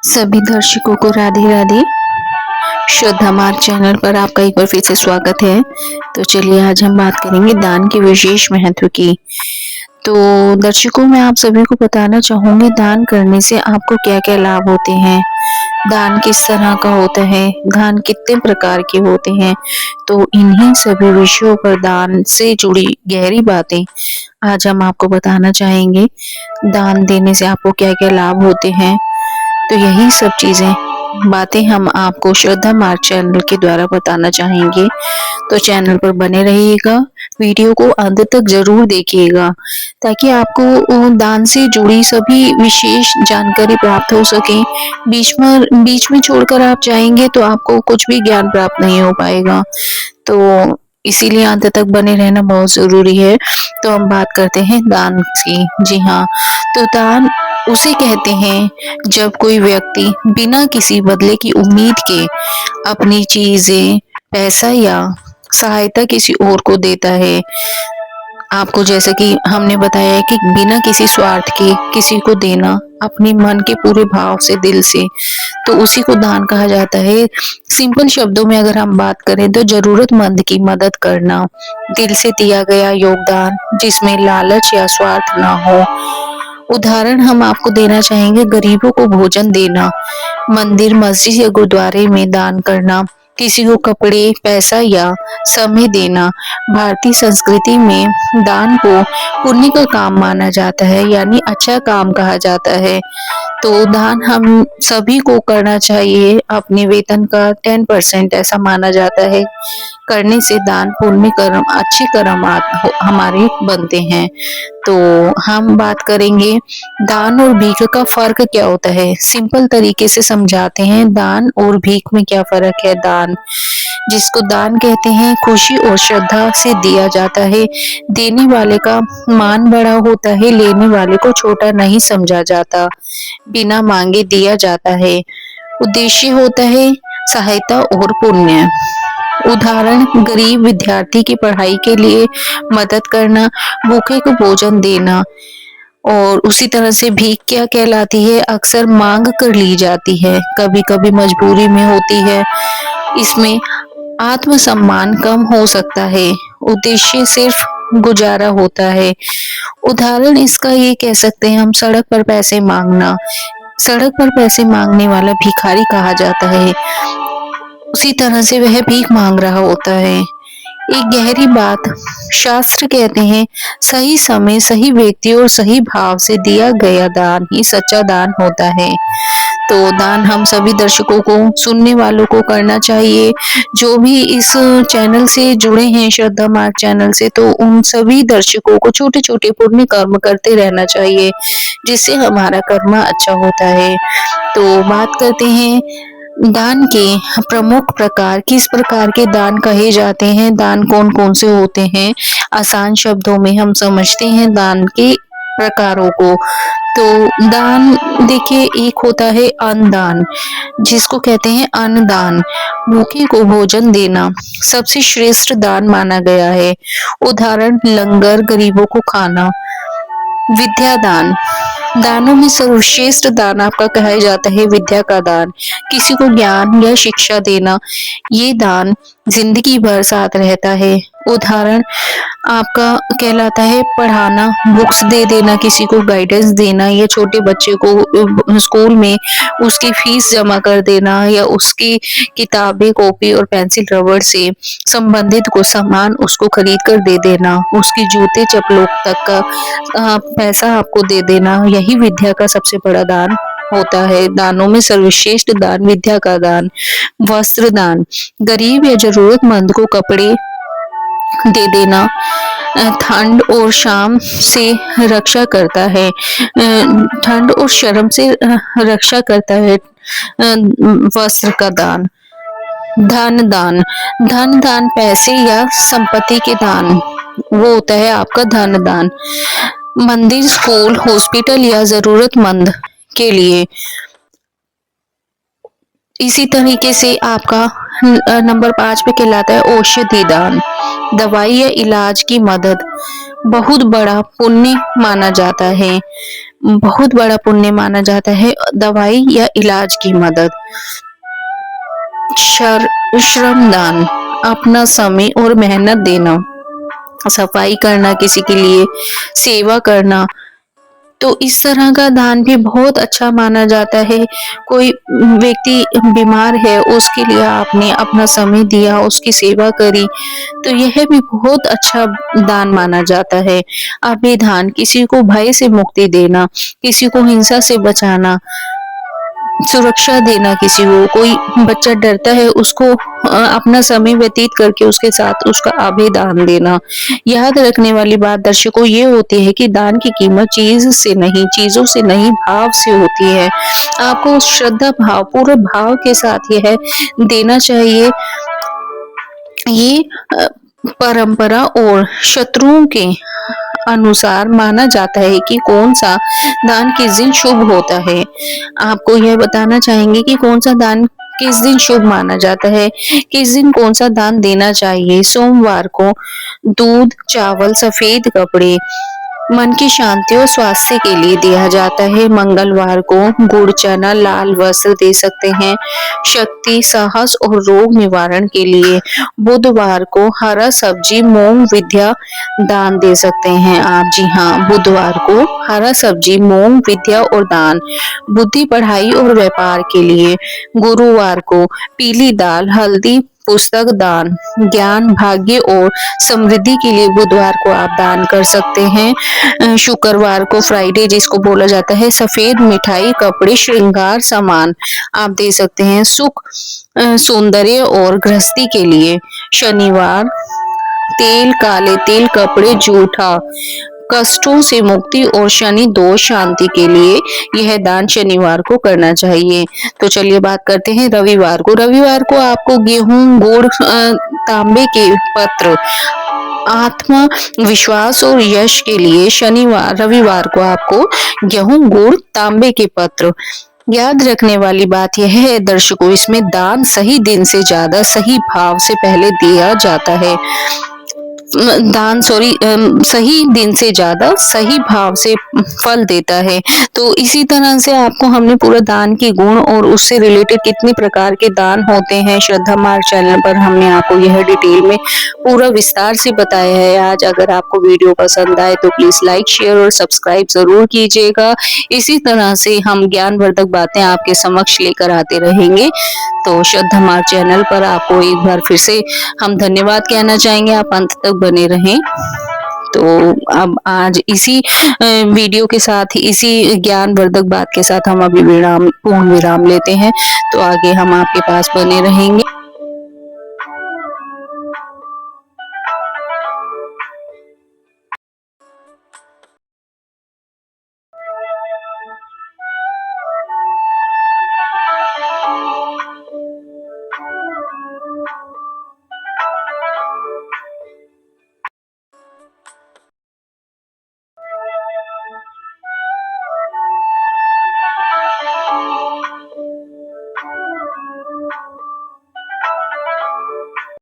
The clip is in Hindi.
सभी दर्शकों को राधे राधे। श्रद्धा मार्ग चैनल पर आपका एक बार फिर से स्वागत है। तो चलिए आज हम बात करेंगे दान के विशेष महत्व की। तो दर्शकों, मैं आप सभी को बताना चाहूंगी दान करने से आपको क्या क्या लाभ होते हैं, दान किस तरह का होता है, दान कितने प्रकार के होते हैं। तो इन्हीं सभी विषयों पर दान से जुड़ी गहरी बातें आज हम आपको बताना चाहेंगे। दान देने से आपको क्या क्या लाभ होते हैं, तो यही सब बातें हम आपको श्रद्धा मार्ग चैनल के द्वारा बताना चाहेंगे। तो चैनल पर बने रहिएगा, वीडियो को अंत तक जरूर देखिएगा ताकि आपको दान से जुड़ी सभी विशेष जानकारी प्राप्त हो सके। बीच में छोड़कर आप जाएंगे तो आपको कुछ भी ज्ञान प्राप्त नहीं हो पाएगा। तो इसीलिए अंत तक बने रहना बहुत जरूरी है। तो हम बात करते हैं दान की। जी हाँ, तो दान उसे कहते हैं जब कोई व्यक्ति बिना किसी बदले की उम्मीद के अपनी चीजें, पैसा या सहायता किसी और को देता है। आपको जैसे कि हमने बताया है कि बिना किसी स्वार्थ के किसी को देना, अपने मन के पूरे भाव से, दिल से, तो उसी को दान कहा जाता है। सिंपल शब्दों में अगर हम बात करें तो जरूरतमंद की मदद करना, दिल से दिया गया योगदान जिसमें लालच या स्वार्थ ना हो। उदाहरण हम आपको देना चाहेंगे, गरीबों को भोजन देना, मंदिर, मस्जिद या गुरुद्वारे में दान करना, किसी को कपड़े, पैसा या समय देना। भारतीय संस्कृति में दान को पुण्य का काम माना जाता है, यानी अच्छा काम कहा जाता है। तो दान हम सभी को करना चाहिए। अपने वेतन का 10% ऐसा माना जाता है। करने से दान पुण्य कर्म, अच्छे कर्म हमारे बनते हैं। तो हम बात करेंगे दान और भीख का फर्क क्या होता है। सिंपल तरीके से समझाते हैं, दान और भीख में क्या फर्क है। दान, जिसको दान कहते हैं, खुशी और श्रद्धा से दिया जाता है। देने वाले का मान बड़ा होता है, लेने वाले को छोटा नहीं समझा जाता। बिना मांगे दिया जाता है। उद्देश्य होता है सहायता और पुण्य। उदाहरण, गरीब विद्यार्थी की पढ़ाई के लिए मदद करना, भूखे को भोजन देना। और उसी तरह से भीख क्या कहलाती है, अक्सर मांग कर ली जाती है, कभी कभी मजबूरी में होती है। इसमें आत्मसम्मान कम हो सकता है, उद्देश्य सिर्फ गुजारा होता है। उदाहरण इसका ये कह सकते हैं हम, सड़क पर पैसे मांगना, सड़क पर पैसे मांगने वाला भिखारी कहा जाता है। उसी तरह से वह भीख मांग रहा होता है। एक गहरी बात, शास्त्र कहते हैं सही समय, सही व्यक्ति और सही भाव से दिया गया दान ही सच्चा दान होता है। तो दान हम सभी दर्शकों को, सुनने वालों को करना चाहिए। जो भी इस चैनल से जुड़े हैं, श्रद्धा मार्ग चैनल से, तो उन सभी दर्शकों को छोटे छोटे पुण्य कर्म करते रहना चाहिए, जिससे हमारा कर्म अच्छा होता है। तो बात करते हैं दान के प्रमुख प्रकार, किस प्रकार के दान कहे जाते हैं, दान कौन कौन से होते हैं। आसान शब्दों में हम समझते हैं दान के प्रकारों को। तो दान देखिए, एक होता है अन्नदान, जिसको कहते हैं अन्नदान, भूखे को भोजन देना सबसे श्रेष्ठ दान माना गया है। उदाहरण, लंगर, गरीबों को खाना। विद्या दान, दानों में सर्वश्रेष्ठ दान आपका कहा जाता है विद्या का दान, किसी को ज्ञान या शिक्षा देना। ये दान जिंदगी भर साथ रहता है। उदाहरण आपका कहलाता है पढ़ाना, बुक्स दे देना, किसी को गाइडेंस देना, या छोटे बच्चे को स्कूल में उसकी फीस जमा कर देना, या उसकी किताबें, कॉपी और पेंसिल रबड़ से संबंधित को सामान उसको खरीद कर दे देना, उसकी जूते चप्पलों तक का पैसा आपको दे देना। यही विद्या का सबसे बड़ा दान होता है। दानों में सर्वश्रेष्ठ दान विद्या का दान। वस्त्र दान, गरीब या जरूरतमंद को कपड़े दे देना, ठंड और शाम से रक्षा करता है, ठंड और शर्म से रक्षा करता है। वस्त्र का दान। धन दान, धन दान पैसे या संपत्ति के दान, वो होता है आपका धन दान। मंदिर, स्कूल, हॉस्पिटल या जरूरतमंद के लिए। इसी तरीके से आपका नंबर 5 पे कहलाता है औषधि दान, दवाई या इलाज की मदद, बहुत बड़ा पुण्य माना जाता है। बहुत बड़ा पुण्य माना जाता है। दवाई या इलाज की मदद, श्रमदान, अपना समय और मेहनत देना, सफाई करना, किसी के लिए सेवा करना, तो इस तरह का दान भी बहुत अच्छा माना जाता है। कोई व्यक्ति बीमार है, उसके लिए आपने अपना समय दिया, उसकी सेवा करी, तो यह भी बहुत अच्छा दान माना जाता है। अभिदान, किसी को भय से मुक्ति देना, किसी को हिंसा से बचाना, सुरक्षा देना, किसी को कोई बच्चा डरता है उसको अपना समय व्यतीत करके उसके साथ उसका अभेदान देना। याद रखने वाली बात दर्शकों ये होती है कि दान की कीमत चीज से नहीं, चीजों से नहीं, भाव से होती है। आपको श्रद्धा भाव, पूरे भाव के साथ यह देना चाहिए। ये परंपरा और शत्रुओं के अनुसार माना जाता है कि कौन सा दान किस दिन शुभ होता है। आपको यह बताना चाहेंगे कि कौन सा दान किस दिन शुभ माना जाता है, किस दिन कौन सा दान देना चाहिए। सोमवार को दूध, चावल, सफेद कपड़े, मन की शांति और स्वास्थ्य के लिए दिया जाता है। मंगलवार को गुड़, चना, लाल वस्त्र दे सकते हैं, शक्ति, साहस और रोग निवारण के लिए। बुधवार को हरा सब्जी, मूंग, विद्या दान दे सकते हैं आप। जी हाँ, बुधवार को हरा सब्जी, मूंग, विद्या और दान, बुद्धि, पढ़ाई और व्यापार के लिए। गुरुवार को पीली दाल, हल्दी, पुस्तक दान, ज्ञान, भाग्य और समृद्धि के लिए बुधवार को आप दान कर सकते हैं। शुक्रवार को फ्राइडे जिसको बोला जाता है, सफेद मिठाई, कपड़े, श्रृंगार सामान आप दे सकते हैं, सुख, सौंदर्य और गृहस्थी के लिए। शनिवार तेल, काले तिल, कपड़े, जूठा, कष्टों से मुक्ति और शनि दोष शांति के लिए यह दान शनिवार को करना चाहिए। तो चलिए बात करते हैं रविवार को। रविवार को आपको गेहूं, गुड़, तांबे के पत्र, आत्मविश्वास और यश के लिए रविवार को आपको गेहूं, गुड़, तांबे के पत्र। याद रखने वाली बात यह है दर्शकों, इसमें दान सही दिन से ज्यादा सही भाव से पहले दिया जाता है। सही दिन से ज्यादा सही भाव से फल देता है। तो इसी तरह से आपको हमने पूरा दान के गुण और उससे रिलेटेड कितने प्रकार के दान होते हैं श्रद्धा मार्ग चैनल पर हमने आपको यह डिटेल में पूरा विस्तार से बताया है। आज अगर आपको वीडियो पसंद आए तो प्लीज लाइक, शेयर और सब्सक्राइब जरूर कीजिएगा। इसी तरह से हम ज्ञानवर्धक बातें आपके समक्ष लेकर आते रहेंगे। तो श्रद्धा मार्ग चैनल पर आपको एक बार फिर से हम धन्यवाद कहना चाहेंगे। आप अंत तक बने रहें। तो अब आज इसी वीडियो के साथ, इसी ज्ञानवर्धक बात के साथ हम अभी पूर्ण विराम लेते हैं। तो आगे हम आपके पास बने रहेंगे।